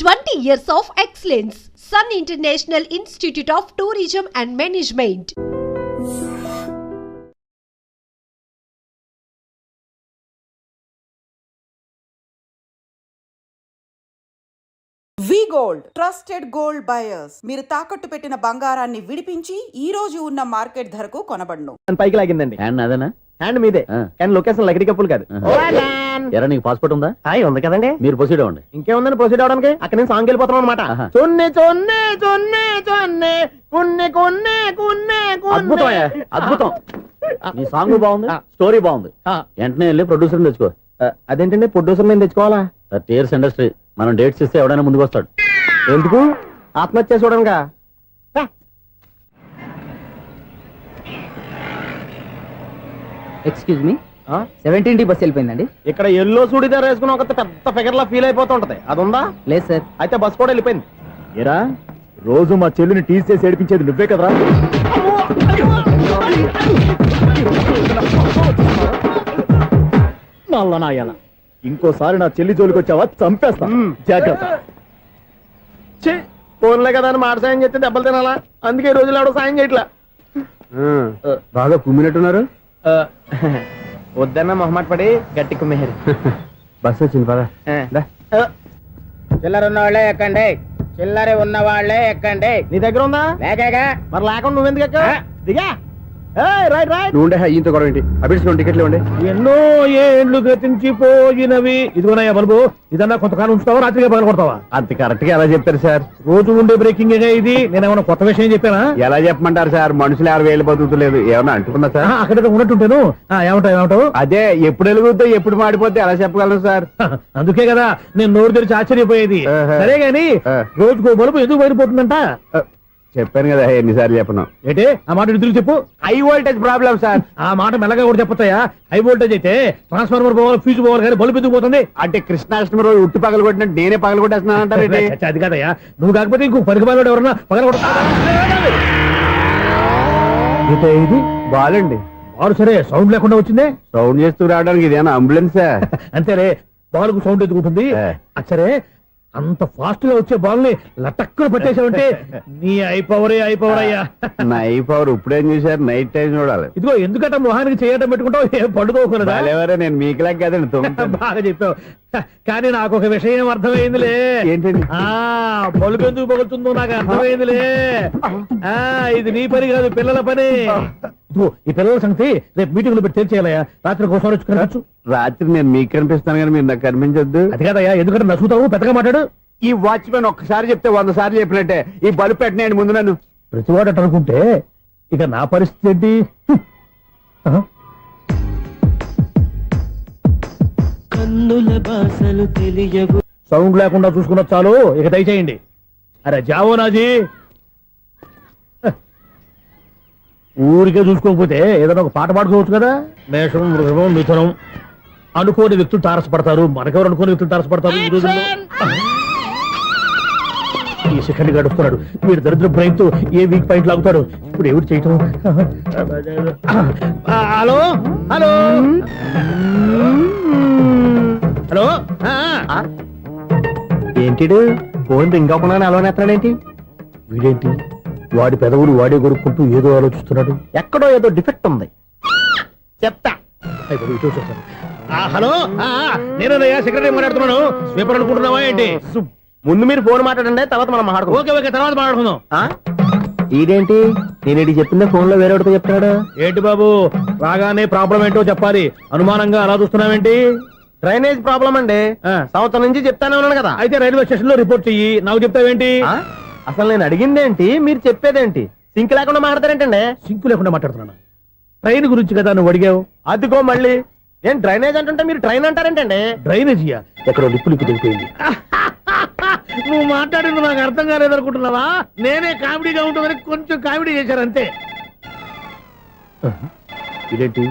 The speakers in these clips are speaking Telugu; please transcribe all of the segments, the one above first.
20 years of excellence. Sun International Institute of Tourism and Management. We gold trusted gold buyers. మీరు తాకట్టు పెట్టిన బంగారాన్ని విడిపించి ఈ రోజు ఉన్న మార్కెట్ ధరకు కొనబడును. పైకి లాగిందండి. హ్యాండ్ మీదే కానీ లొకేషన్ లగడి కప్పులు కాదు. ఎరా నీకు పాస్పోర్ట్ ఉందా? ఉంది కదండి. మీరు ప్రొసీడ్ అవ్వండి. ఇంకేముందని ప్రొసీడ్ అవడానికి అక్కడ నేను సాంగ్ వెళ్ళిపోతాం అనమాట. చొన్నే చొన్నే చొన్నే చొన్నే కున్నే కొన్నే కున్నే అద్భుతం అద్భుతం. నీ సాంగ్ బాగుంది, స్టోరీ బాగుంది. వెంటనే వెళ్ళి ప్రొడ్యూసర్ తెచ్చుకో. అదేంటండి ప్రొడ్యూసర్ నేను తెచ్చుకోవాలా? టీఆర్ఎస్ ఇండస్ట్రీ మనం డేట్స్ ఇస్తే ఎవడైనా ముందుకు వస్తాడు. ఎందుకు? ఆత్మహత్య చూడనుగా. Excuse me, 17D bus వెళ్ళిపోయిందండి. ఇక్కడ ఎల్లో చూడిదార్ వేసుకుని ఒక పెద్ద ఫిగర్ లా ఫీల్ అయిపోతుంటది. అది ఉందా? లేదు సార్. అయితే బస్ కూడా వెళ్ళిపోయింది. ఏరా రోజు మా చెల్లిని టీస్ చేసి ఏడిపించేది నువ్వే కదరా? ఇంకోసారి నా చెల్లి జోలికి వచ్చావా చంపేస్తా, జాగ్రత్త. ఫోన్లే కదా అని మాట సాయం చేస్తే దెబ్బలు తినాలా? అందుకే ఈ రోజులు ఎవడో సాయం చేయట్లా. బాగా కుమ్మినట్టున్నారు. వద్దన్న మొహమాట పడి గట్టి కుమ్మేరు. బస్ వచ్చింది పదా. చిల్లర ఉన్న వాళ్ళే ఎక్కండి, చిల్లర ఉన్న వాళ్ళే ఎక్కండి. నీ దగ్గర ఉందా? లేకేగా. మరి లేకుండా నువ్వెందుకు ఎక్క? దిగా. నువ్వుండే ఇంత గొడవ ఏంటి? అభిడ్స్ టికెట్లు ఇవ్వండి. ఎన్నో ఏండ్లు గతించిపోయినవి. ఇదిగోనయ్యా బల్బు, ఇదన్నా కొంతకాలం ఉంచుతావా రాత్రిగా పగల కొడతావా? అంత కరెక్ట్ గా ఎలా చెప్తారు సార్? రోజు ఉండే బ్రేకింగ్ ఇది. నేనేమన్నా కొత్త విషయం చెప్పానా? ఎలా చెప్పమంటారు సార్? మనుషులు 60,000 బతుకుతలేదు. ఏమన్నా అంటున్నా సార్? అక్కడ ఉన్నట్టుంటాను. ఏమంటావు? అదే ఎప్పుడు వెలుగుద్దో ఎప్పుడు మాడిపోతే ఎలా చెప్పగలను సార్? అందుకే కదా నేను నోరు తెరిచి ఆశ్చర్యపోయేది. సరే గాని రోజుకో బల్బు ఎందుకు బయటపోతుందంట? చెప్పాను కదా ఎన్నిసార్లు చెప్పను. ఏంటే ఆ మాట ఎదురు చెప్పు. High voltage problem sir. ఆ మాట మెల్లగా కూడా చెప్పొచ్చాయా? హై వోల్టేజ్ అయితే ట్రాన్స్ఫార్మర్ పోవాలి, ఫ్యూజ్ పోవాలి, కానీ బల్బు ఎందుకు పోతుంది? అంటే కృష్ణాష్టమి రోజు ఉట్టి పగలు కొట్టినట్టు నేనే పగలు కొట్టేస్తున్నాను అంటారు. అది కాదయ్యా, నువ్వు కాకపోతే ఇంకో పరిగణలో ఎవరన్నా పగల కొడతా. ఇది బాలండి. బాలు సరే సౌండ్ లేకుండా వచ్చిందే. సౌండ్ చేస్తూ రావడానికి ఇదేనా అంబులెన్సా? అంతేలే, బాలుకు సౌండ్ ఎదుగుతుంది. సరే అంత ఫాస్ట్ గా వచ్చే బాల్ ని లటక్కున పట్టేసావంటే నీ ఐపవర్ అయ్యా. నా ఐపవర్ ఇప్పుడేం చూసారు? నైట్ టైం చూడాలి. ఇదిగో ఎందుకంటే మొహానికి చేయటం పెట్టుకుంటావు, ఏం పండుకోకూడదా? నేను మీకులా కదండి. బాగా చెప్పావు. కానీ నాకు ఒక విషయం అర్థమైందిలే. ఏంటండి? బలుపు ఎందుకు పగులుతుందో నాకు అర్థమైందిలే. ఇది నీ పని కాదు, పిల్లల పని. ఈ పిల్లల సంగతి రేపు మీటింగ్ లో పెట్టి తెలిసేయాలయ్యా. రాత్రి ఒకసారి వచ్చి కనవచ్చు. రాత్రి నేను మీకు కనిపిస్తాను కానీ మీరు నాకు కనిపించొద్దు. అది కాదయ్యా, ఎందుకంటే నసుగుతావు, పెద్దగా మాట్లాడు. ఈ వాచ్మెన్ ఒక్కసారి చెప్తే 100 సార్లు చెప్పినట్టే. ఈ బల్బు పెట్టినాయండి ముందు నన్ను. ప్రతివాడట అనుకుంటే ఇక నా పరిస్థితి ఏంటి? సౌండ్ లేకుండా చూసుకున్న చాలు, ఇక దయచేయండి. అరే జావో నాజీ, ఊరికే చూసుకోకపోతే ఏదైనా ఒక పాట పాడుకోవచ్చు కదా. మేషం, వృషభం, మిథునం అనుకోని వ్యక్తులు తారసపడతారు. మనకెవరు అనుకోని వ్యక్తులు తారసపడతారు ఈ రోజుల్లో. ఈ సెకండ్ గడుపుతున్నాడు వీడు దరిద్ర బ్రెయిన్ తో. ఏ వీక్ పాయింట్ లాగుతాడు ఇప్పుడు? ఎవరు చేయటం? Hello hello hello. ఏంటి ఫోన్ రింగ్ అవ్వకుండా అలవనేస్తున్నాడేంటి? వీడేంటి వాడి పెదవులు వాడే కొరుక్కుంటూ ఏదో ఆలోచిస్తున్నాడు. ఎక్కడో ఏదో డిఫెక్ట్ ఉంది. చెప్తా. హలో, నేనయ్యా సెక్రటరీ మాట్లాడుతున్నాను. స్వీపర్ అనుకుంటున్నావా ఏంటి? ముందు మీరు ఫోన్ మాట్లాడండి, తర్వాత మనం మాట్లాడుకో. ఓకే తర్వాత మాట్లాడుకుందాం. ఇదేంటి నేను చెప్పిందే ఫోన్ లో వేరే ఒకటి చెప్తాడు. ఏంటి బాబు, రాగానే ప్రాబ్లం ఏంటో చెప్పాలి. అనుమానంగా అలా చూస్తున్నావేంటి? డ్రైనేజ్ ప్రాబ్లం అండి. సంవత్సరం నుంచి చెప్తానే ఉన్నాను కదా. అయితే రైల్వే స్టేషన్ లో రిపోర్ట్ చెయ్యి. నాకు చెప్తావేంటి? అసలు నేను అడిగిందేంటి, మీరు చెప్పేదేంటి? సింక్ లేకుండా మాట్లాడతారేంటండి? సింక్ లేకుండా మాట్లాడుతున్నాను. ట్రైన్ గురించి కదా నువ్వు అడిగావు. అదిగో మళ్ళీ నేను డ్రైనేజ్ అంటుంటే మీరు ట్రైన్ అంటారేంటండి? డ్రైనేజీయా? ఎక్కడో లిప్పులికి తెలిపోయింది. నువ్వు మాట్లాడింది నాకు అర్థం కాలేదనుకుంటున్నావా? నేనే కామెడీగా ఉంటుందని కొంచెం కామెడీ చేశారు అంతే. ఇదేంటి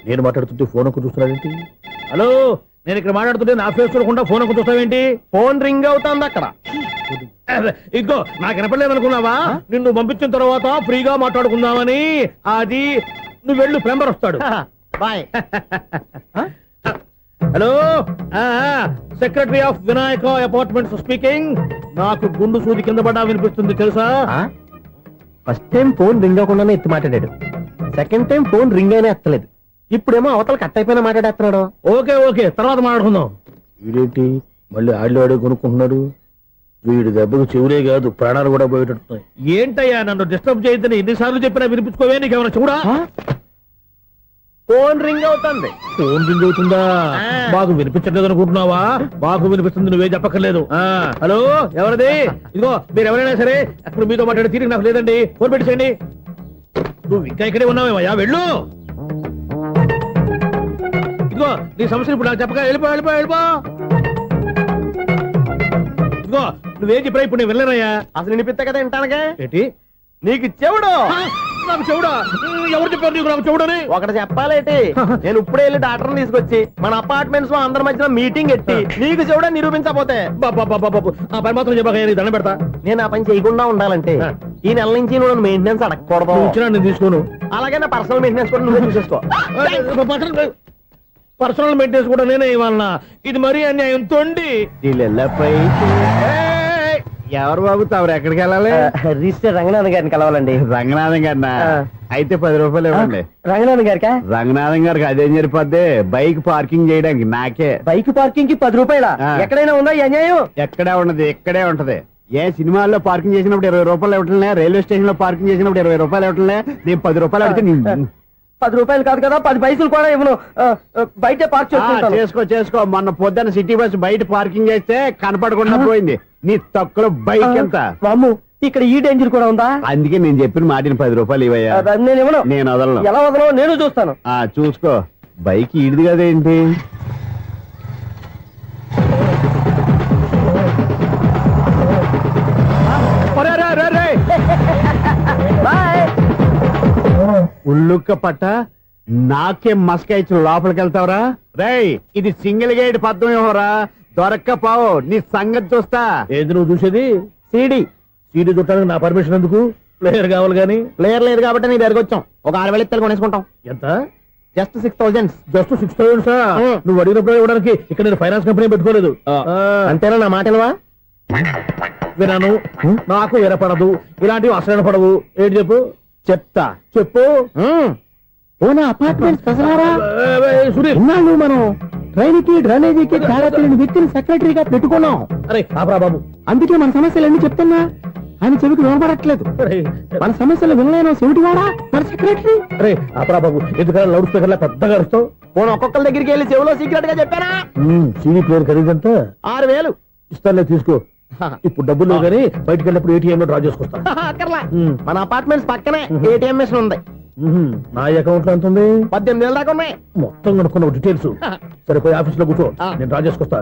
నేను మాట్లాడుతుంటే ఫోన్ ఒక్క చూస్తున్నావేంటి? హలో, నేను ఇక్కడ మాట్లాడుతుంటే నా ఫేస్ చూడకుండా ఫోన్ ఒక్క చూస్తావేంటి? ఫోన్ రింగ్ అవుతుంది అక్కడ. ఇదిగో నాకు వినపడలేదు అనుకున్నావా? నిన్ను పంపించిన తర్వాత ఫ్రీగా మాట్లాడుకుందామని. అది నువ్వు వెళ్ళు, ప్లంబర్ వస్తాడు. Bye. Hello, secretary of Vinayaka apartments speaking. నాకు గుండు సూది కింద పడ్డా వినిపిస్తుంది తెలుసా? ఫస్ట్ టైం ఫోన్ రింగ్ అవ్వకుండానే ఎత్తి మాట్లాడాడు. సెకండ్ టైం ఫోన్ రింగ్ అయినా ఎత్తలేదు. ఇప్పుడేమో అవతల కట్ అయిపోయినా మాట్లాడేస్తున్నాడు. ఓకే ఓకే, తర్వాత మాట్లాడుకుందాం. వీడేంటి మళ్ళీ ఆడే కొనుక్కుంటున్నాడు? వీడి దెబ్బకు చెవులే కాదు ప్రాణాలు కూడా పోయేటట్టున్నాయి. ఏంటయ్యా నన్ను డిస్టర్బ్ చేయొద్దని ఎన్నిసార్లు చెప్పినా వినిపించుకోవే? నీకేమైనా చూడా? ఫోన్ రింగ్ అవుతుంది. ఫోన్ రింగ్ అవుతుందా? మాకు వినిపించట్లేదు అనుకుంటున్నావా? మాకు వినిపిస్తుంది, నువ్వే చెప్పక్కర్లేదు. హలో, ఎవరిది? ఇదిగో మీరు ఎవరైనా సరే ఇప్పుడు మీతో మాట్లాడే తీరిక నాకు లేదండి. ఫోన్ పెట్టేసేయండి. నువ్వు ఇంకా ఇక్కడే ఉన్నావేమయ్యా, వెళ్ళు. ఇదిగో నీ సమస్యలు ఇప్పుడు నాకు చెప్పక వెళ్ళిపో వెళ్ళిపో వెళ్ళిపో. ఇదిగో నువ్వేం చెప్పరా ఇప్పుడు నేను వెళ్ళానయ్యా. అసలు వినిపిస్తా కదా వింటానగా. ఏంటి నీకు చెవుడు? నాకు చెవుడా? ఎవరు చెప్పారు నీకు నాకు చెవుడని? ఒకటి చెప్పాలేటి, నేను ఇప్పుడే వెళ్ళి డాక్టర్ని తీసుకొచ్చి మన అపార్ట్మెంట్స్ లో అందరి మధ్యన మీటింగ్ ఎట్టి నీకు చెవుడని నిరూపించకపోతే ఆ పని మాత్రం చెప్పక దండం పెడతా. నేను ఆ పని చేయకుండా ఉండాలంటే ఈ నెల నుంచి నువ్వు మెయింటెనెన్స్ అడగకూడదు. ఇచ్చినా నేను తీసుకోను. అలాగే నా పర్సనల్ మెయింటెనెన్స్ కూడా నువ్వే చూసేసుకో. పర్సనల్ మెయింటెనెన్స్ కూడా నేనే ఇవ్వాలన్నా? ఇది మరీ అన్యాయం తోండి. ఎవరు బాబు తమరు ఎక్కడికి వెళ్ళాలి? రిజిస్టర్ రంగనాథ్ గారిని కలవాలండి. రంగనాథం గారినా? అయితే 10 రూపాయలు ఇవ్వండి. రంగనాథ్ గారికా? రంగనాథం గారికి అదేం సరిపోద్ది, బైక్ పార్కింగ్ చేయడానికి నాకే. బైక్ పార్కింగ్ కి 10 రూపాయల? ఎక్కడైనా ఉందా ఈ అన్యాయం? ఎక్కడే ఉండదు, ఇక్కడే ఉంటది. ఏ సినిమాల్లో పార్కింగ్ చేసినప్పుడు 20 రూపాయలు ఇవ్వట్లే, రైల్వే స్టేషన్ లో పార్కింగ్ చేసినప్పుడు 20 రూపాయలు ఇవ్వట్లే. నేను 10 రూపాయలు అడిగితే 10 రూపాయలు కాదు కదా, 10 పైసలు కూడా ఇవ్వను. బయట పార్క్ చేసుకుంటాను. చేసుకో. మొన్న పొద్దున్న సిటీ బస్ బయట పార్కింగ్ చేస్తే కనపడకుండా పోయింది. నీ తక్కువ బైక్ ఎంత? వామ్ము, ఇక్కడ ఈ డేంజర్ కూడా ఉందా? అందుకే నేను చెప్పిన మాటిని 10 రూపాయలు ఇవ్వయ్యా. నేను ఇవ్వను. నేను వదలను. ఎలా వదలను నేను చూస్తాను. చూసుకో. బైక్ ఈడిది కదేంటి? ఉల్లుక్క పట్ట నాకే మస్క ఇచ్చిన లోపలికి వెళ్తావరా? రేయ్, ఇది సింగిల్ గేట్ పద్మం ఇవ్వరా? దొరక్కపోవు, నీ సంగతి చూస్తా. ఏది నువ్వు చూసేది? సీడీ చుట్టానికి నా పర్మిషన్ ఎందుకు? ప్లేయర్ కావాలి గానీ. ప్లేయర్ లేదు కాబట్టి నీ దగ్గరకు వచ్చాం. ఒక 6,000 ఇత్తలు కొనేసుకుంటాం. ఎంత? జస్ట్ 6,000. జస్ట్ 6,000? నువ్వు అడిగినప్పుడు ఇవ్వడానికి ఇక్కడ నేను ఫైనాన్స్ కంపెనీ పెట్టుకోలేదు. అంతేనా? నా మాటలవా? వినాను, నాకు వినపడదు. ఇలాంటివి అసలు పడవు. ఏంటి చెప్పు? చెప్తా. చెప్పు. అపార్ట్మెంట్ సునీల్, మనం ట్రైన్ కి డ్రైనేజీకి తేడా తెలియని వ్యక్తిని సెక్రటరీగా పెట్టుకున్నాం. అరే ఆపరా బాబు. అందుకే మన సమస్యలు అన్ని చెప్తున్నా ఆయన చెవికి వినపడట్లేదు. మన సమస్యలు వినలేను చెవిటి వాడా మన సెక్రటరీ. అరే ఆపరా బాబు, ఎందుకంటే లౌడ్ స్పీకర్ లా పెద్దగా అరుస్తావు. పోను ఒక్కొక్కరి దగ్గరికి వెళ్ళి చెవిలో సీక్రెట్ గా చెప్పానా? సీడీ ప్లేయర్ ఖరీదంతా 6,000 ఇస్తానులే, తీసుకో. ఇప్పుడు డబ్బులు లేవు కానీ బయటకు వెళ్ళినప్పుడు ఏటీఎం లో డ్రా చేసుకొస్తా. అక్కర్లా, మన అపార్ట్మెంట్స్ పక్కనే ఏటీఎం మిషన్ ఉంది. నా అకౌంట్ లో ఎంత ఉంది? 18,000 దాకా ఉన్నాయి. మొత్తం కనుక్కున్న డీటెయిల్స్. సరిపోయి ఆఫీస్ లో కూర్చో, నేను డ్రా చేసుకొస్తా.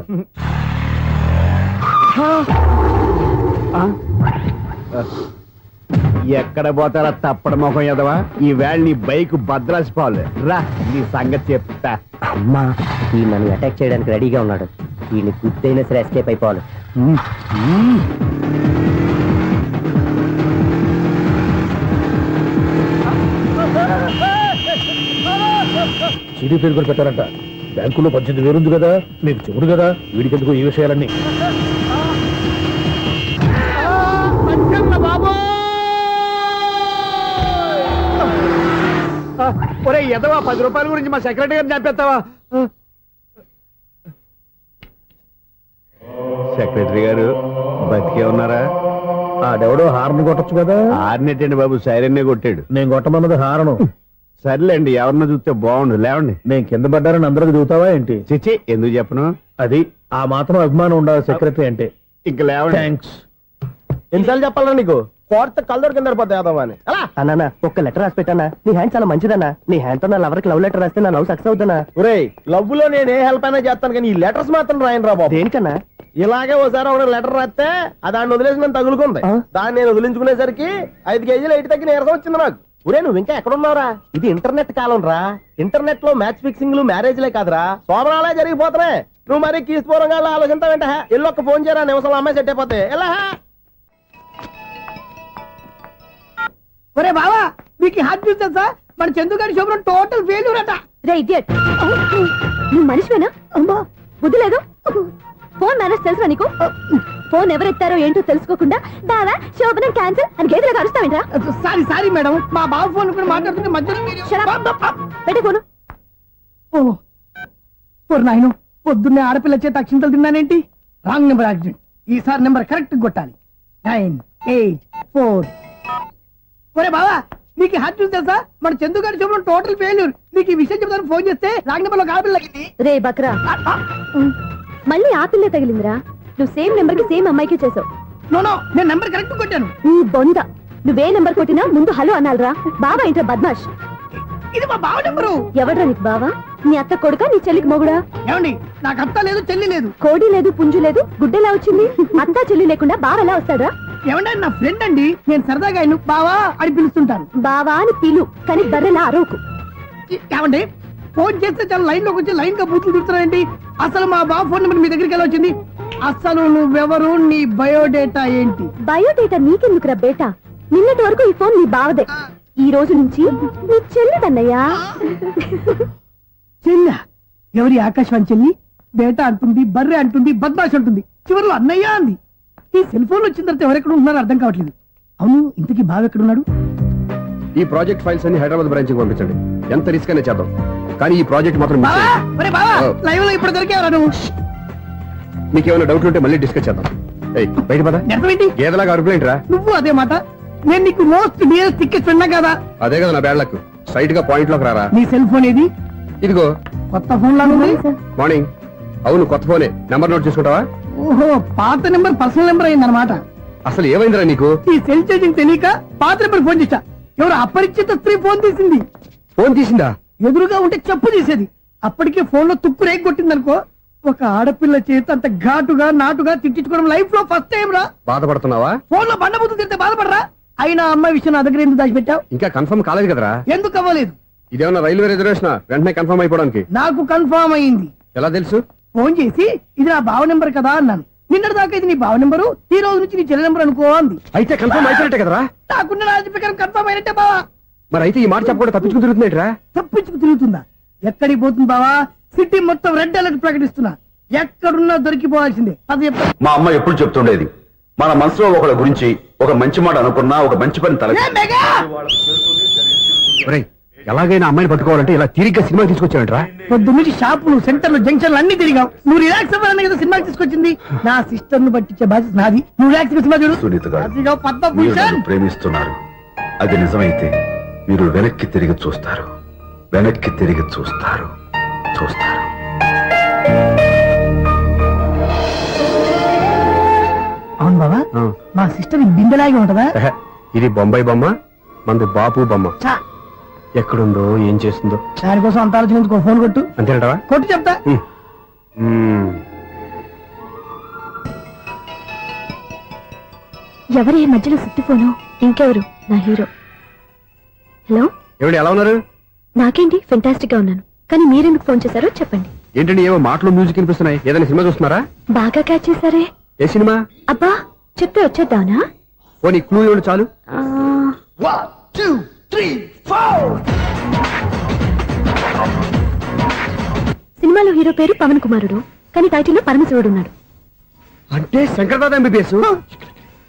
ఎక్కడ పోతారా తప్పడ మొహం ఎదవా? ఈ వేళ నీ బైక్ భద్రాసిపోవాలి. రా, నీ సంగతి చెప్తా. అమ్మా, ఈ నన్ను అటాక్ చేయడానికి రెడీగా ఉన్నాడు. ఈయన గుద్దైనా సరే ఎస్కేప్ అయిపోవాలి. సీడీ ప్లేయర్ కూడా పెట్టారంట. బ్యాంకులో 18,000 ఉంది కదా, మీకు చెవుడు కదా, వీడికెందుకు ఈ విషయాలన్నీ? ఒరే ఎదవా, 10 రూపాయల గురించి మా సెక్రటరీ గారిని చంపేస్తావా? సెక్రటరీ గారు బతికే ఉన్నారా? ఆడెవడో హార్న్ కొట్టచ్చు కదా. ఆరినెట్టండి బాబు, సైరన్నే కొట్టాడు. నేను కొట్టమన్నది హారను. సర్లేండి, ఎవరన్నా చూస్తే బాగుండు. లేవండి. నేను కింద పడ్డారని అందరికి చూతావా ఏంటి? చిచ్చి, ఎందుకు చెప్పను? అది ఆ మాత్రం అభిమానం ఉండాలి సెక్రటరీ అంటే. ఇంక లేవండి. థ్యాంక్స్. ఎన్నిసార్లు చెప్పాలా నీకు? కోర్త కలర్ కింద పోతాయి అన్నా. ఒక్క లెటర్ రాసి పెట్టానా? నీ హ్యాండ్ చాలా మంచిదన్నా. నీ హ్యాండ్ తో నా లవర్కి లవ్ లెటర్ రాస్తే నా లవ్ సక్సెస్ అవుతానా? ఒరే, లవ్ లో నేను ఏ హెల్ప్ అయినా చేస్తాను కానీ ఈ లెటర్స్ మాత్రం రాయను రా బాబు. దేనికన్నా? ఇలాగే ఓసారి ఒక లెటర్ రాస్తే దాన్ని వదిలేసి నన్ను తగులుకుంది. దాన్ని నేను వదిలించుకునేసరికి 5 కేజీలు 8 తగ్గి నీరసం వచ్చింది నాకు. ఒరే, నువ్వు ఇంకా ఎక్కడున్నావురా? ఇది ఇంటర్నెట్ కాలం రా. ఇంటర్నెట్ లో మ్యాచ్ ఫిక్సింగ్లు మ్యారేజ్లే కాదురా, శోభనాలే జరిగిపోతున్నాయి. నువ్వు మరి కీస్పూరంగా ఆలోచించావంట. ఎల్లొక్క ఫోన్ చేయరా, నిమిషంలో అమ్మాయి సెట్ అయిపోతే. ఎలా? ఒరే బావా, మీకు హాట్ న్యూస్ తెలుసా? మన చందుగారి శుభ్రం టోటల్ ఫెయిల్యూర్ అట. రే ఇడియట్, నువ్వు మనిషివేనా? అమ్మా బుద్ధి లేదు. ఫోన్ మేనేజ్ తెలుసా నీకు? ఫోన్ ఎవరెత్తారో ఏంటో తెలుసుకోకుండా బావా శోభనం క్యాన్సిల్ అని గేదెలకు అరుస్తావేంట్రా? సారీ సారీ మేడం, మా బాబు ఫోన్ కూడా మాట్లాడుతుంటే మధ్యలో మీరు- పెట్టే ఫోను. ఓ నాయను, పొద్దున్నే ఆడపిల్ల చేత అక్షింతలు తిన్నానేంటి? Wrong number accident. ఈసారి నెంబర్ కరెక్ట్ కొట్టాలి. 984. ఒరే బావా, నీకు హార్ట్ చూసి తెలుసా? మన చందు గారి చూపడం టోటల్ ఫెయిల్యూర్. నీకు ఈ విషయం చెప్తాను ఫోన్ చేస్తే రాంగ్ నెంబర్ లో ఆడపిల్ల తగ్గింది. రే బక్రా, మళ్ళీ ఆ పిల్లే తగిలిందిరా. నువ్వు సేమ్ నెంబర్ కి సేమ్ అమ్మాయికి చేసావు. నో, నేను నెంబర్ కరెక్ట్ కొట్టాను. ఈ బొంద, నువ్వే నెంబర్ కొట్టినా ముందు హలో అనాలిరా. బావా ఇంట్లో బద్మాష్. ఇది మా బావ నెంబరు. ఎవడ్రా నీకు బావా? నీ అత్త కొడుక, నీ చెల్లికి మొగుడా? ఏమండి, నాకు అత్త లేదు, చెల్లి లేదు. కోడి లేదు, పుంజు లేదు, గుడ్డెలా వచ్చింది? అత్త చెల్లి లేకుండా బావ ఎలా వస్తాడా? ఏమండి, నా ఫ్రెండ్ అండి. నేను సరదాగా ఆయన బావా అని పిలుస్తుంటాను. బావా అని పిలు, కానీ బర్రెలా అరవకు. ఏమండి, ఫోన్ చేస్తే చాలా లైన్ లోకి వచ్చి లైన్ గా బూతులు తిడుతున్నాయండి. అసలు మా బావ ఫోన్ నెంబర్ మీ దగ్గరికి ఎలా వచ్చింది? అసలు నువ్వెవరు, నీ బయోడేటా ఏంటి? బయోడేటా నీకెందుకురా బేటా? నిన్నటి వరకు ఈ ఫోన్ నీ బావదే. ఈ రోజు నుంచి నీ చెల్లిదన్నయ్యా. చెల్ల ఎవరి? ఆకాశవాణి చెల్లి. బేటా అంటుంది, బర్రె అంటుంది, బద్మాష్ అంటుంది, చివరిలో అన్నయ్య అంది. ఈ సెల్ ఫోన్ వచ్చిన తర్వాత ఎవరెక్కడ ఉంటున్నారో అర్థం కావట్లేదు. అవును, ఇంతకీ బావ ఎక్కడున్నాడు? ఈ ప్రాజెక్ట్ ఫైల్స్ అన్ని హైదరాబాద్ బ్రాంచ్ కి పంపించండి. ఎంత రిస్క్ అయినా చేద్దాం, కానీ ఈ ప్రాజెక్ట్ మాత్రం మిస్ బావా, చేయొద్దు. ఒరే బావా, లైవ్ లో ఇప్పుడు దొరికేవరా నువ్వు? నీకేమైనా డౌట్ ఉంటే మళ్ళీ డిస్కస్ చేద్దాం. ఏయ్, బయట పద. నిజమేంటి? గేదలాగా అరుపులేంట్రా? నువ్వు అదే మాట. నేను నీకు మోస్ట్ డియరెస్ట్ టికెట్స్ విన్నా కదా. అదే కదా నా బ్యాడ్ లక్. స్ట్రైట్ గా పాయింట్ లోకి రారా. నీ సెల్ ఫోన్ ఏది? ఇదిగో కొత్త ఫోన్ లాగా ఉంది. మార్నింగ్. అవును, కొత్త ఫోనే. నెంబర్ నోట్ చేసుకుంటావా? ఓహో, పాత నెంబర్ పర్సనల్ నెంబర్ అయిందన్నమాట. అసలు ఏమైందిరా నీకు? ఈ సెల్ చేంజింగ్ తెలియక పాత నెంబర్ ఫోన్ చేశా. ఎవరు అపరిచిత స్త్రీ ఫోన్ తీసింది. ఫోన్ తీసిందా? ఎదురుగా ఉంటే చెప్పు తీసేది. అప్పటికే ఫోన్ లో తుక్కు రేగి కొట్టిందనుకో. ఒక ఆడపిల్ల చేత అంత ఘాటుగా నాటుగా తిట్టించుకోవడం లైఫ్ లో ఫస్ట్ టైం రా. బాధపడుతున్నావా? ఫోన్ లో బండబుద్ధి తింటే బాధపడరా? అయినా అమ్మాయి విషయం నా దగ్గర ఎందుకు దాచిపెట్టావు? ఇంకా కన్ఫర్మ్ కాలేదు కదరా. ఎందుకు అవ్వలేదు? ఇదేమన్నా రైల్వే రిజర్వేషన్? వెంటనే కన్ఫర్మ్ అయిపోవడానికి. నాకు కన్ఫర్మ్ అయింది. ఎలా తెలుసు? ఫోన్ చేసి ఇది నా బావ నెంబర్ కదా అన్నాను. నిన్నటి దాకా ఇది నీ బావ నెంబరు, ఈ రోజు నుంచి నీ చెల్లి నెంబర్ అనుకో అంది. అయితే కన్ఫర్మ్ అయిపోయినట్టే కదరా. నాకున్న రాజు ప్రకారం కన్ఫర్మ్ అయినట్టే బావా. మరి అయితే ఈ మాట చెప్పకుండా తప్పించుకుని తిరుగుతున్నట్రా? తప్పించుకు తిరుగుతుందా? ఎక్కడికి పోతుంది బావా? సిటీ మొత్తం రెడ్ అలర్ట్ ప్రకటిస్తున్నా. ఎక్కడున్నా దొరికిపోవాల్సిందే. అది చెప్తా. మా అమ్మ ఎప్పుడు చెప్తుండేది, మన మనసులో ఒకళ్ళ గురించి ఒక మంచి మాట అనుకున్నా, ఒక మంచి పని తల. A mega! ఒరేయ్, ఎలాగైనా అమ్మాయిని పట్టుకోవాలంటే ఇలా తిరిగ్గా సినిమా తీసుకొచ్చావంట్రా? పొద్దు నుంచి షాపులు, సెంటర్లు, జంక్షన్లు అన్ని తిరిగావు. నువ్వు రిలాక్స్ అవ్వాలని కదా సినిమాకి తీసుకొచ్చింది. నా సిస్టర్ ను పట్టించే బాధ్యత నాది. నువ్వు రిలాక్స్ సినిమా చూడు. సునీత గారు, అదిగో మీరు పద్మభూషణ్. నన్ను ప్రేమిస్తున్నారు. అది నిజమైతే మీరు వెనక్కి తిరిగి చూస్తారు, వెనక్కి తిరిగి చూస్తారు, చూస్తారు. అవును బాబా, ఆ. మా సిస్టర్ బిందెలాగే ఉంటదా? ఎహె, ఇది బొంబాయి బొమ్మ, మంది బాపు బొమ్మ. చా, ఎక్కడుందో ఏం చేస్తుందో. దానికోసం అంత ఆలోచన. ఫోన్ కొట్టు. అంతేనటవా? కొట్టు చెప్తా. ఎవరి ఈ మధ్యలో సుత్తి ఫోను? ఇంకెవరు? నా హీరో. హలో, ఏమిటి ఎలా ఉన్నారు? నాకేంటి ఫెంటాస్టిక్ గా ఉన్నాను, కానీ మీరెందుకు ఫోన్ చేశారో చెప్పండి. ఏంటండి ఏవో మాటలు మ్యూజిక్ వినిపిస్తున్నాయి? ఏదైనా సినిమా చూస్తున్నారా? బాగా క్యాచ్ చేశారే. ఏ సినిమా? అబ్బా, చెప్తే వచ్చేద్దానా? ఓ నీ క్లూ ఇవ్వండి చాలు. సినిమాలో హీరో పేరు పవన్ కుమారుడు, కానీ టైటిల్లో పరమశివుడు ఉన్నాడు. అంటే శంకర్దాద ఎంబీబీఎస్.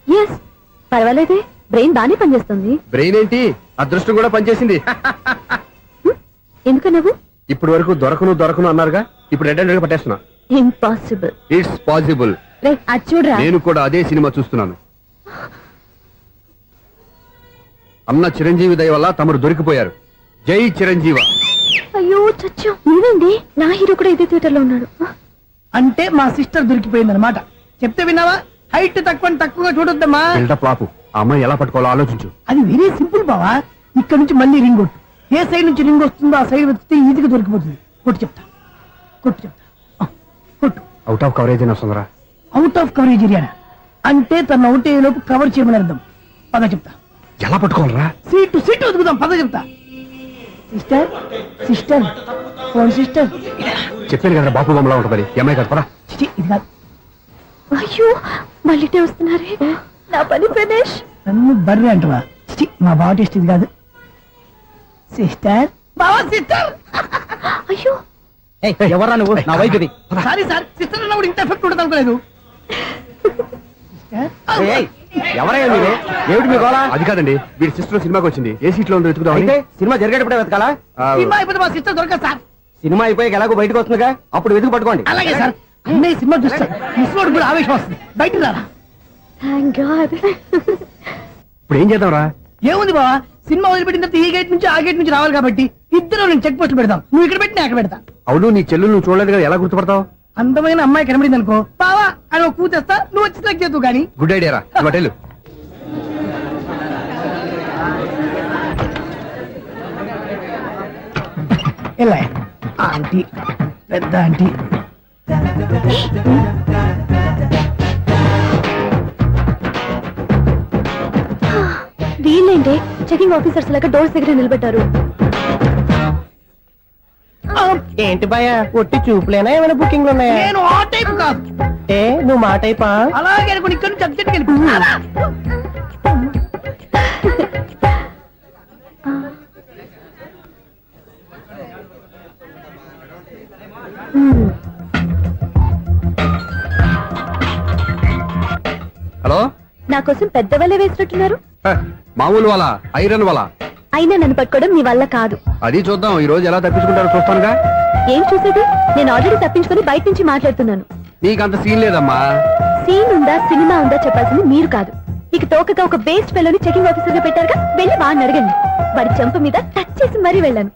ఎస్, పర్వాలేదే, బ్రెయిన్ బానే పనిచేస్తుంది. బ్రెయిన్ ఏంటి, అదృష్టం కూడా పనిచేసింది. ఎందుకన్నావు? ఇప్పటి వరకు దొరకను అన్నారుగా, ఇప్పుడు రెడ్ హ్యాండెడ్ గా పట్టేస్తున్నా. ఇంపాసిబుల్. It's possible. రే, అది చూడరా. నేను కూడా అదే సినిమా చూస్తున్నాను. అన్న చిరంజీవి దయ వల్ల తమరు దొరికిపోయారు. జై చిరంజీవ. అయ్యో చచ్చా, నీవేంది? నా హీరో కూడా ఇదే థియేటర్ లో ఉన్నాడు. అంటే మా సిస్టర్ దొరికిపోయింది అనమాట. చెప్తే విన్నావా? హైట్ తక్కువగా చూడొద్దమ్మా. బిల్డప్ లాపు. ఆ అమ్మాయి ఎలా పట్టుకోవాలో ఆలోచించు. అది వెరీ సింపుల్ బావా. ఇక్కడ నుంచి మళ్ళీ రింగ్ కొట్టు. ఏ సైడ్ నుంచి రింగ్ వస్తుందో ఆ సైడ్ వస్తే ఈజీగా దొరికిపోతుంది. కొట్టు చెప్తా. కొట్టు. అవుట్ ఆఫ్ కవరేజ్ అయినా వస్తుందరా? అవుట్ ఆఫ్ కవరేజ్ ఏరియా అంటే తన అవుట్ అయ్యే లోపు కవర్ చేయమని అర్థం. పద చెప్తా. ఎలా పట్టుకోవాలరా? సీటు వెతుకుదాం. పద చెప్తా. Sister phone sister. చెప్పాను కదా బాపు బొమ్మలా ఉంటుంది. ఏమై కదా పరా. చిచి, ఇది కాదు. అయ్యో, మళ్ళీ వస్తున్నారే. నా పని ఫినిష్. నన్ను బర్రె అంటవా? చిచి, మా బావ టేస్ట్ ఇది కాదు. సిస్టర్, బావా సిస్టర్. అయ్యో ఎవరా నువ్వు నా వైపు ఇది సారీ సార్ సిస్టర్ ఉన్నప్పుడు ఇంత ఎఫెక్ట్ ఉంటుంది అనుకోలేదు ఎవరయ్యా మీరే ఏమిటి మీ గోళ అది కాదండి వీడి సిస్టర్ సినిమాకి వచ్చింది ఏ సీట్ లో ఉందో వెతుకుదాం అయితే సినిమా జరిగేటప్పుడే వెతకాలా సినిమా అయిపోతే మా సిస్టర్ దొరకదు సార్. సినిమా అయిపోయాక ఎలాగో బయటకు వస్తుందిగా అప్పుడు వెతుకు పట్టుకోండి అలాగే సార్. అన్నయ్య సినిమా చూస్తారు మిస్లోడు కూడా ఆవేశం వస్తుంది. బయట రారా. Thank God. ఇప్పుడు ఏం చేద్దాం రా? ఏముంది బావా, సినిమా వదిలిపెట్టిన తర్వాత ఈ గేట్ నుంచి ఆ గేట్ నుంచి రావాలి కాబట్టి ఇద్దరు నేను చెక్ పోస్ట్ పెడతాం. నువ్వు ఇక్కడ పెట్టి నేను అక్కడ పెడతా. అవును నీ చెల్లు నువ్వు చూడలేదు కదా, ఎలా గుర్తుపడతావు? అందమైన అమ్మాయి కనబడింది అనుకో, బావా అని ఒక కూతేస్తా, నువ్వు వచ్చి సెలెక్ట్ చేద్దు కానీ. గుడ్ ఐడియా రా, హోటల్ ఇలా ఆంటీ పెద్ద ఆంటీ. వీళ్ళేంటి చెకింగ్ ఆఫీసర్స్ లాగా డోర్స్ దగ్గర నిలబెట్టారు. ఏంటి భయ ఒట్టి చూపులేనా ఏమైనా బుకింగ్ ఉన్నాయా? నేను ఆ టైప్ కాదు. ఏ నువ్వు మా టైపా? అలాగే అనుకుని ఇక్కడ నుంచి అర్జెంట్కి వెళ్ళిపో. హలో, నా కోసం పెద్ద వలే వేసినట్టున్నారు. మామూలు వాళ్ళ ఐరన్ వాళ్ళ అయినా నన్ను పట్టుకోవడం మీ వల్ల కాదు. అది చూద్దాం ఈ రోజు ఎలా తప్పించుకుంటారో చూస్తానుగా. ఏం చూసేది? నేను ఆల్రెడీ తప్పించుకొని బయట నుంచి మాట్లాడుతున్నాను. నీకంత సీన్ లేదమ్మా. సీన్ ఉందా సినిమా ఉందా చెప్పాల్సింది మీరు కాదు. మీకు తోకగా ఒక బేస్ట్ ఫెలోని చెకింగ్ ఆఫీసర్ గా పెట్టారుగా, వెళ్ళి వాడిని అడగండి. వాడి చెంప మీద టచ్ చేసి మరీ వెళ్ళాను.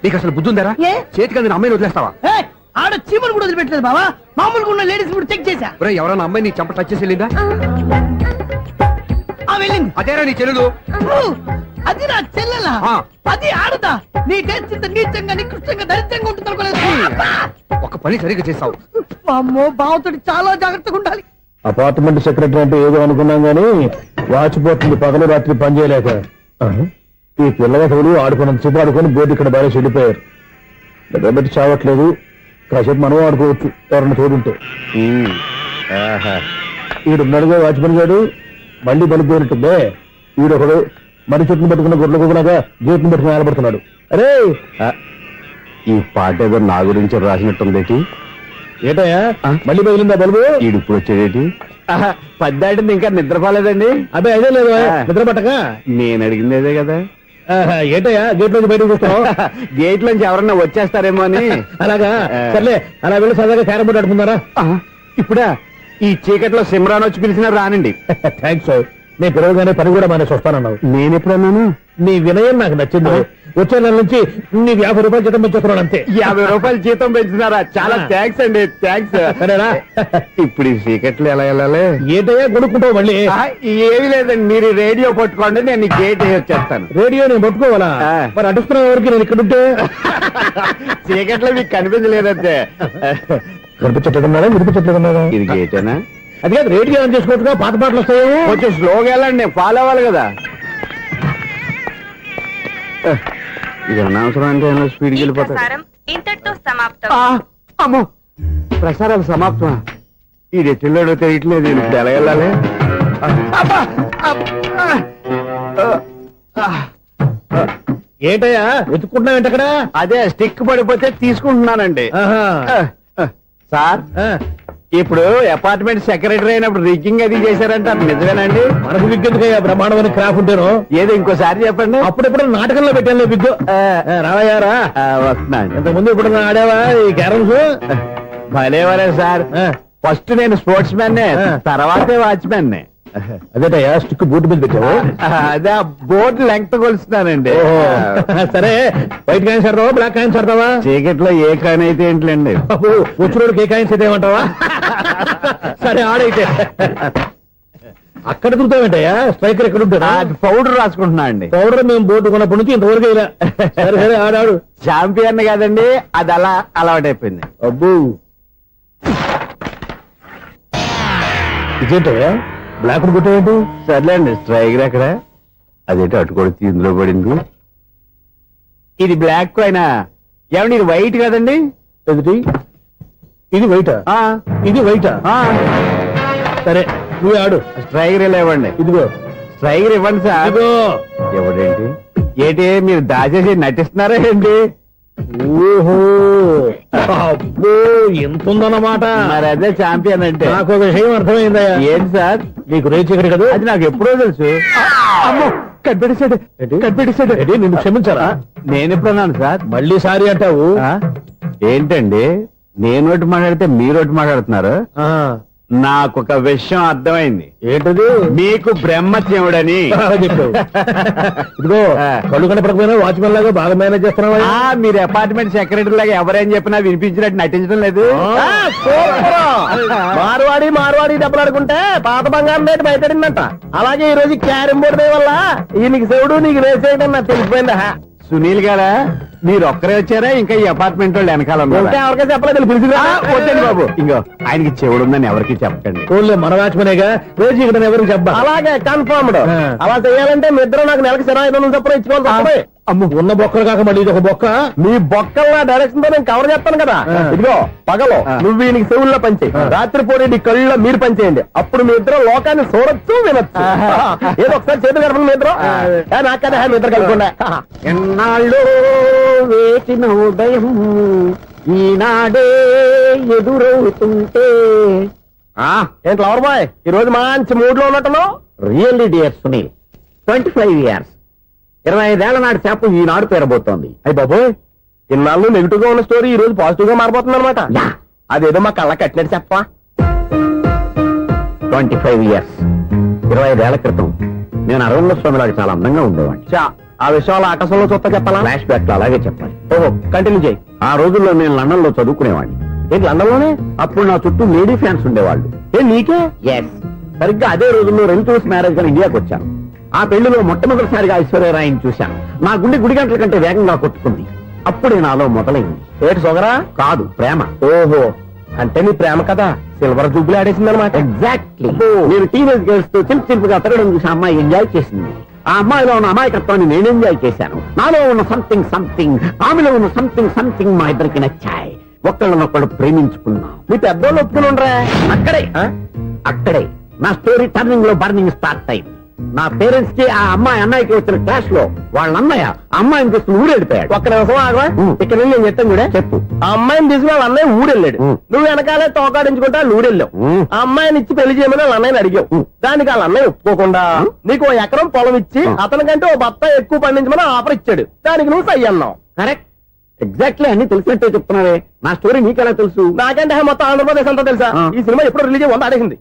నీకు అసలు బుద్ధి ఉందారా? ఏ? చేతికి అందిన అమ్మాయిని వదిలేస్తావా? ఆడ చీమలు కూడా వదిలిపెట్టలేదు బావా. మామూలుగా ఉన్న లేడీస్ కూడా చెక్ చేశా. ఎవరైనా అమ్మాయి నీ చంప టచ్ చేసి వెళ్ళిందా? వెళ్ళింది. అదేరా నీ చెల్లెలు. అది నా చెల్లెలా? ఆ. అది ఆడదా? నీ టేస్ట్ ఇంత నీచంగా నికృష్టంగా దరిద్రంగా ఉంటుంది అనుకోలేదు. ఒక పని సరిగ్గా చేస్తావు. అమ్మో, బావతోటి చాలా జాగ్రత్తగా ఉండాలి. అపార్ట్మెంట్ సెక్రటరీ అంటే ఏదో అనుకున్నాం గానీ వాచిపోతుంది పగలు రాత్రి పని చేయలేక. ఈ పిల్లగతులు ఆడుకున్నంత సేపు ఆడుకొని బోర్డు ఇక్కడ బాగా చెడిపోయారు. నిద్రబెట్టి చావట్లేదు. కాసేపు మనం ఆడుకోవచ్చు ఎవరన్నా తోడుంటే. ఈడున్నాడుగా వాచ్మెన్ గారు, మళ్ళీ బలిపోయినట్టుందే. ఈడొకడు మరి చెట్టును పట్టుకున్న గొర్రెల కుక్కలాగా గేట్ను పట్టుకుని నిలబడుతున్నాడు. అరే, ఈ పాట ఏదో నా గురించి రాసినట్టుంది. ఏటయ్యా మళ్ళీ బదిలిందా బల్బు? ఈడు ఇప్పుడు వచ్చేదేటి? పద్దాటింది ఇంకా నిద్రపోలేదండి. అదే అదే లేదు నిద్ర పట్టక. నేను అడిగింది అదే కదా. ఏటయ్యా గేట్ నుంచి బయటకు చూస్తావు? గేట్ నుంచి ఎవరన్నా వచ్చేస్తారేమో అని. అలాగా, సర్లే అలా వెళ్ళి సరదాగా క్యారం బోర్డు ఆడుకుందారా? ఇప్పుడా ఈ చీకట్లో సిమ్రాన్ వచ్చి పిలిచినా రానండి. థ్యాంక్స్. నేను పిలవగానే పని కూడా మానేసి వస్తానన్నావు. నేను ఎప్పుడన్నాను? నీ వినయం నాకు నచ్చింది. వచ్చే నెల నుంచి నీకు 50 రూపాయలు జీతం పెంచుతున్నాను అంతే. 50 రూపాయలు జీతం పెంచుతున్నారా? చాలా థ్యాంక్స్ అండి, థ్యాంక్స్. సరేనా? ఇప్పుడు ఈ చీకట్లు ఎలా వెళ్ళాలి? ఏంటయ్యా కొనుక్కుంటావు మళ్ళీ? ఏమీ లేదండి, మీరు రేడియో పట్టుకోండి, నేను గేట్ వచ్చేస్తాను. రేడియో నేను పట్టుకోవాలా? మరి అడుస్తున్న వరకు నేను ఇక్కడ ఉంటే చీకట్లో మీకు కనిపించలేదంటే. కనిపించట్లేదన్నారా వినిపించట్లేదన్నారా? ఇది గేటేనా? అది కాదు, రేడియో ఆన్ చేసుకోవచ్చుగా, పాత పాటలు వస్తాయి. కొంచెం స్లోగా వెళ్ళండి, నేను ఫాలో అవ్వాలి కదా. ఇది అనవసరం అంటే స్పీడ్కి వెళ్ళిపోతాడు. ఇంతటితో సమాప్తం. అమ్మో, ప్రసారాలు సమాప్తం. ఇది ఎట్టిల్లాడో తెలియట్లేదు, నేను ఇప్పుడు ఎలా వెళ్ళాలి? ఏంటయ్యా వెతుక్కుంటున్నావు ఏంటి అక్కడ? అదే స్టిక్ పడిపోతే తీసుకుంటున్నానండి. సార్, ఇప్పుడు అపార్ట్మెంట్ సెక్రటరీ అయినప్పుడు రిగ్గింగ్ అది చేశారంటే అది నిజమేనండి? మనకు విగ్గెందుకయ్యా బ్రహ్మాండమైన క్రాఫ్ ఉంటాను. ఏదో ఇంకోసారి చెప్పండి. అప్పుడెప్పుడు నాటకంలో పెట్టాను విగ్గు. రావయ్యారా? వస్తున్నాను. ఇంతకుముందు ఇప్పుడు ఆడావా ఈ క్యారమ్స్? భలేవరే సార్, ఫస్ట్ నేను స్పోర్ట్స్ మ్యాన్, తర్వాతే వాచ్మెన్. అదేటయ్యా స్టిక్ బూట్ మీద పెట్టావు? అదే బోర్డు లెంగ్త్ కొలుస్తున్నానండి. సరే, వైట్ కాయిన్స్ ఆడతావా బ్లాక్ కాయిన్స్ ఆడతావా? చీకట్లో ఏ కాయిన్ అయితే ఏంట్లేండి. వచ్చినోడికి ఏ కాయిన్స్ అయితే ఏమంటావా? సరే ఆడైతే. అక్కడ తిరుగుతావేంటయ్యా? స్ట్రైకర్ ఎక్కడ ఉంటాడా? పౌడర్ రాసుకుంటున్నా అండి. పౌడర్ మేము బోర్డు కొన్నప్పటి నుంచి ఇంతవరకు ఇలా. సరే సరే ఆడాడు. చాంపియన్ కాదండి, అది అలా అలవాటైపోయింది. అబ్బు, ఇదేంటయ్యా బ్లాక్ కొట్టేంటి? సర్లేండి, స్ట్రైకర్ ఎక్కడ? అదేంటి అటు కొడితే ఇందులో పడింది. ఇది బ్లాక్ కాయిన్. ఏమండి ఇది వైట్ కదండి? ఎదుటి ఇది వైటా? ఇది వైటా? సరే నువ్వు ఆడు. స్ట్రైకర్ ఇలా ఇవ్వండి. ఇదిగో స్ట్రైకర్ ఇవ్వండి సార్. ఇదిగో. ఎవడేంటి ఏంటి మీరు దాచేసి నటిస్తున్నారా ఏంటి? ఓహో అబ్బో ఎంత ఉందన్నమాట. మరి అదే ఛాంపియన్ అంటే. నాకు ఒక విషయం అర్థమైందయ్యా. ఏంటి సార్? నీకు రేచి ఇక్కడ కదా. అది నాకు ఎప్పుడో తెలుసు. అమ్మో కనిపెట్టేశాడు కనిపెట్టేశాడు. నిన్ను క్షమించారా? నేను ఎప్పుడన్నాను సార్? మళ్ళీ సారీ అంటావు. ఆ? ఏంటండి నేను ఒకటి మాట్లాడితే మీరు ఒకటి మాట్లాడుతున్నారు. ఆ, నాకు ఒక విషయం అర్థమైంది. ఏంటది? మీకు బ్రహ్మత్యముడని. అలా చెప్పావు. ఇదిగో కళ్ళు కనపడకపోయినా వాచ్మెన్ లాగా బాగా మేనేజ్ చేస్తున్నావా? మీరు అపార్ట్మెంట్ సెక్రటరీ లాగా ఎవరేం చెప్పినా వినిపించినట్టు నటించడం లేదు. మార్వాడి దెబ్బలాడుకుంటే పాత బంగారం రేటు బయటడిందంట. అలాగే ఈ రోజు క్యారం బోర్డు దే వల్ల ఈయనకి శివుడు నీకు వేసేయడం నాకు తెలిసిపోయిందా? సునీల్ గారా మీరు ఒక్కరే వచ్చారా? ఇంకా ఈ అపార్ట్మెంట్ వాళ్ళు వెనకాల ఉన్నారా? ఎవరికైనా చెప్పలేదు పిలిచిరా. వద్దండి బాబు. ఇంకో ఆయనకి చెవుడుందని ఎవరికి చెప్పకండి. ఓన్లీ మన వాచ్మెనేగా రేచి ఇక్కడ ఎవరికి చెప్పా. అలాగే కన్ఫర్మ్డ్. అలా చేయాలంటే మీ ఇద్దరు నాకు నెలకు 500 చొప్పున ఇచ్చుకోవాలి. అమ్మ ఉన్న బొక్కలు కాక మళ్ళీ ఇది ఒక బొక్క. మీ బొక్కల డైరెక్షన్ తో నేను కవర్ చేస్తాను కదా. ఇదిగో పగలో నువ్వు ఈయనకి చెవుల్లో పంచే, రాత్రిపూట నీ కళ్ళలో మీరు పనిచేయండి. అప్పుడు మీ ఇద్దరు లోకాన్ని చూడొచ్చు వినొచ్చు. ఏదో ఒకసారి చేతులు గడపండి మీ ఇద్దరు. నాకు కదా మీ ఇద్దరు కలుపుకుండా. ఎన్నాళ్ళు వేసిన ఉదయం ఈనాడే ఎదురవుతుంటే. ఏంటి లవర్ బాయ్ ఈ రోజు మంచి మూడ్ లో ఉన్నట్టున్నావు? రియల్లీ డియర్ సునీల్, 25 years 25 ఏళ్ల నాటి చేప ఈనాడు పేరబోతోంది. అయ్యి బాబోయ్, ఇన్నాళ్ళు నెగిటివ్ గా ఉన్న స్టోరీ ఈ రోజు పాజిటివ్ గా మారిపోతుంది అనమాట. అదేదో మా కళ్ళ కట్టినట్టు చెప్పా. 25 years 25 ఏళ్ల క్రితం నేను అరవింద స్వామి లాగా చాలా అందంగా ఉండేవాడిని. చా ఆ విషయాలు ఆకాశంలో చూస్తా చెప్పాలా? ఫ్లాష్ బ్యాక్ లో అలాగే చెప్పాలి. ఓహో కంటిన్యూ చేయి. ఆ రోజుల్లో నేను లండన్ లో చదువుకునేవాడిని. ఏంటి లండన్ లోనే? అప్పుడు నా చుట్టూ లేడీ ఫ్యాన్స్ ఉండేవాళ్ళు. నీకే? ఎస్, సరిగ్గా అదే రోజుల్లో రిలేటివ్స్ మ్యారేజ్ గా ఇండియాకి వచ్చాను. ఆ పెళ్లిలో మొట్టమొదటిసారిగా ఐశ్వర్యరాయని చూశాను. నా గుండె గుడి గంటల కంటే వేగంగా కొట్టుకుంది. అప్పుడే నాలో మొదలైంది. ఏటి సొగరా? కాదు, ప్రేమ. ఓహో, అంటే నీ ప్రేమ కదా సిల్వర్ జూబ్లీ ఆడేసింది అనమాట. ఎగ్జాక్ట్లీ. నేను టీనేజ్ గర్ల్స్ తో చిలుపుగా తిరగడం చూసి అమ్మాయి ఎంజాయ్ చేసింది. ఆ అమ్మాయిలో ఉన్న అమాయకత్వాన్ని నేను ఎంజాయ్ చేశాను. నాలో ఉన్న సంథింగ్ ఆమెలో ఉన్న సంథింగ్ మా ఇద్దరికి నచ్చాయి. ఒకళ్ళనొక్కడు ప్రేమించుకున్నాం. మీ పెద్దోళ్ళు ఒప్పుకుని ఉండరా? అక్కడే నా స్టోరీ టర్నింగ్ లో బర్నింగ్ స్టార్ట్ అయింది. నా పేరెంట్స్ కి ఆ అమ్మాయి అన్నయ్యకి వచ్చిన క్లాష్ లో వాళ్ళ అన్నయ్య అమ్మాయిని తీసుకుని ఊరెళ్ళిపోయాడు. ఒక్క నిమిషం ఆగవా? ఇక్కడ నేను చెప్తాను కూడా చెప్పు. ఆ అమ్మాయిని తీసుకుని వాళ్ళ అన్నయ్య ఊరెళ్ళాడు. నువ్వు వెనకాలే తోకాడించుకుంటా ఊరెళ్ళావు. ఆ అమ్మాయిని ఇచ్చి పెళ్లి చేయమని వాళ్ళ అన్నయ్యని అడిగావు. దానికి వాళ్ళ అన్నయ్య ఒప్పుకోకుండా నీకు 1 ఎకరం పొలం ఇచ్చి అతనికంటే 1 బత్త ఎక్కువ పండించమని ఆఫర్ ఇచ్చాడు. దానికి నువ్వు సై అన్నావు. కరెక్ట్, ఎగ్జాక్ట్లీ అన్ని తెలిసినట్టే చెప్తున్నావే. నా స్టోరీ నీకెలా తెలుసు? నాకంటే మొత్తం ఆంధ్రప్రదేశ్ అంతా తెలుసా? ఈ సినిమా ఎప్పుడు రిలీజ్ 100 ఆడేసింది.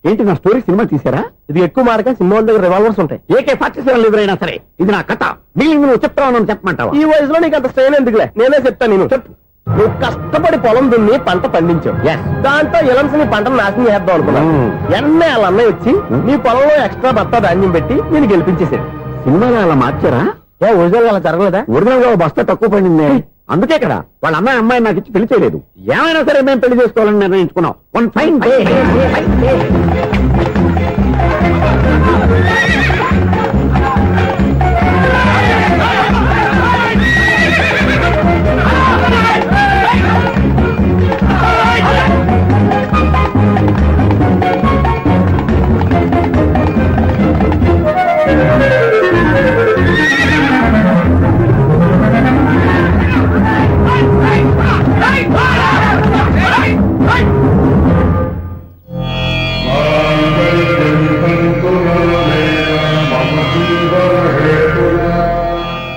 ఏంటి నా స్టోరీ సినిమా తీసారా? ఇది ఎక్కువ మార్గా సినిమా వాళ్ళ దగ్గర రివాల్వర్స్ ఉంటాయి. AK-47 ఎదురైనా సరే ఇది నా కథ. మిగిలిన నువ్వు చెప్తావు చెప్పమంటావా? ఈ వయసులో నీకు అంత స్ట్రెయిన్ ఎందుకులే, నేనే చెప్తాను. నేను చెప్పు. నువ్వు కష్టపడి పొలం దున్ని పంట పండించావు. దాంతో ఎలమ్స్ నీ పంటను నాశనం చేద్దాం అనుకున్నావు. ఎన్నే వాళ్ళ అన్నయ్య వచ్చి నీ పొలంలో ఎక్స్ట్రా బత్తా ధాన్యం పెట్టి నేను గెలిపించేసాడు. సినిమాలో అలా మార్చారా? ఒరిజినల్ అలా జరగలేదా? ఒరిజినల్ గా బస్తా తక్కువ పడింది. అందుకే కదా వాళ్ళ అమ్మాయి నాకు ఇచ్చి పెళ్లి చేయలేదు. ఏమైనా సరే మేము పెళ్లి చేసుకోవాలని నిర్ణయించుకున్నాం. One fine day.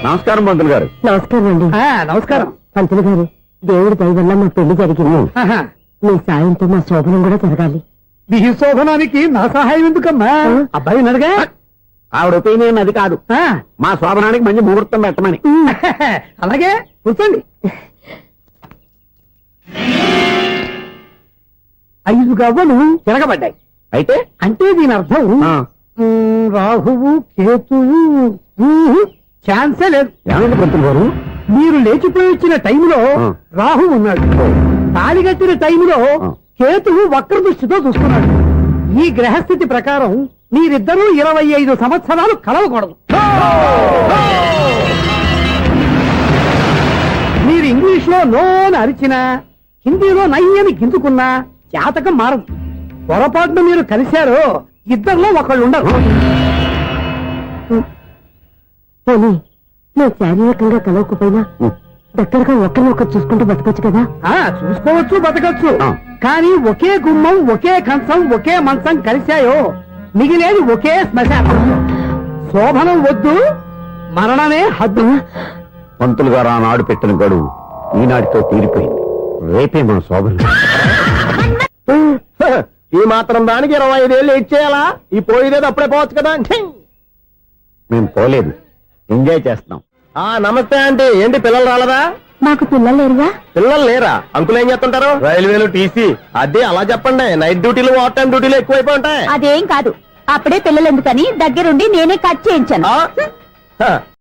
నమస్కారం పంతులు గారు. నమస్కారం అండి. నమస్కారం పంతులు గారు. దేవుడి దయ వల్ల మా పెళ్లి జరిగింది. మీ సాయంతో మా శోభనం కూడా జరగాలి. మీ శోభనానికి నా సహాయం ఎందుకమ్మా? అబ్బాయి అడగా. ఆవిడ ఒపీనియన్ అది కాదు. మా శోభనానికి మంచి ముహూర్తం పెట్టమని. అలాగే కూర్చోండి. 5 గవ్వలు తిరగబడ్డాయి. అయితే అంటే దీని అర్థం రాహువు కేతువు ఛాన్సే లేదు. ఏమైంది పంతులు గారు? మీరు లేచిపోయి వచ్చిన టైంలో రాహు ఉన్నాడు. తాళిగట్టిన టైంలో కేతువు వక్ర దృష్టితో చూస్తున్నాడు. ఈ గ్రహస్థితి ప్రకారం మీరిద్దరూ 25 సంవత్సరాలు కలవకూడదు. మీరు ఇంగ్లీష్ లో నో అని అరిచినా, హిందీలో నై అని గింజుకున్నా జాతకం మారదు. పొరపాటున మీరు కలిశారు ఇద్దరిలో ఒకళ్ళు ఉండరు. పోనీ నువ్వు శారీరకంగా కలవకపోయినా దగ్గరగా ఒకరినొకరు చూసుకుంటూ బతకొచ్చు కదా. చూసుకోవచ్చు, బతకచ్చు. ఆ. కానీ ఒకే గుమ్మం, ఒకే కంచం, ఒకే మంచం కలిశాయో మిగిలేది ఒకే శ్మశానం. శోభనం వద్దు, మరణమే హద్దు. పంతులు గారు ఆనాడు పెట్టిన గడువు ఈనాటితో తీరిపోయింది. రేపే మన శోభన. ఈ మాత్రం దానికి 25 ఏళ్ళు ఇచ్చేయాలా? ఈ పోయేదేదో అప్పుడే పోవచ్చు కదా. మేము పోలేదు, ఎంజాయ్ చేస్తున్నాం. నమస్తే ఆంటీ. ఏంటి పిల్లలు రాలదా? నాకు పిల్లలు లేరుగా. పిల్లలు లేరా? అంకులు ఏం చేస్తుంటారు? రైల్వేలు, టీసీ. అదే అలా చెప్పండి. నైట్ డ్యూటీలు, ఓవర్ టైం డ్యూటీలు ఎక్కువైపోయి ఉంటాయి. అదేం కాదు, అప్పుడే పిల్లలు ఎందుకని దగ్గరుండి నేనే కట్ చేయించాను.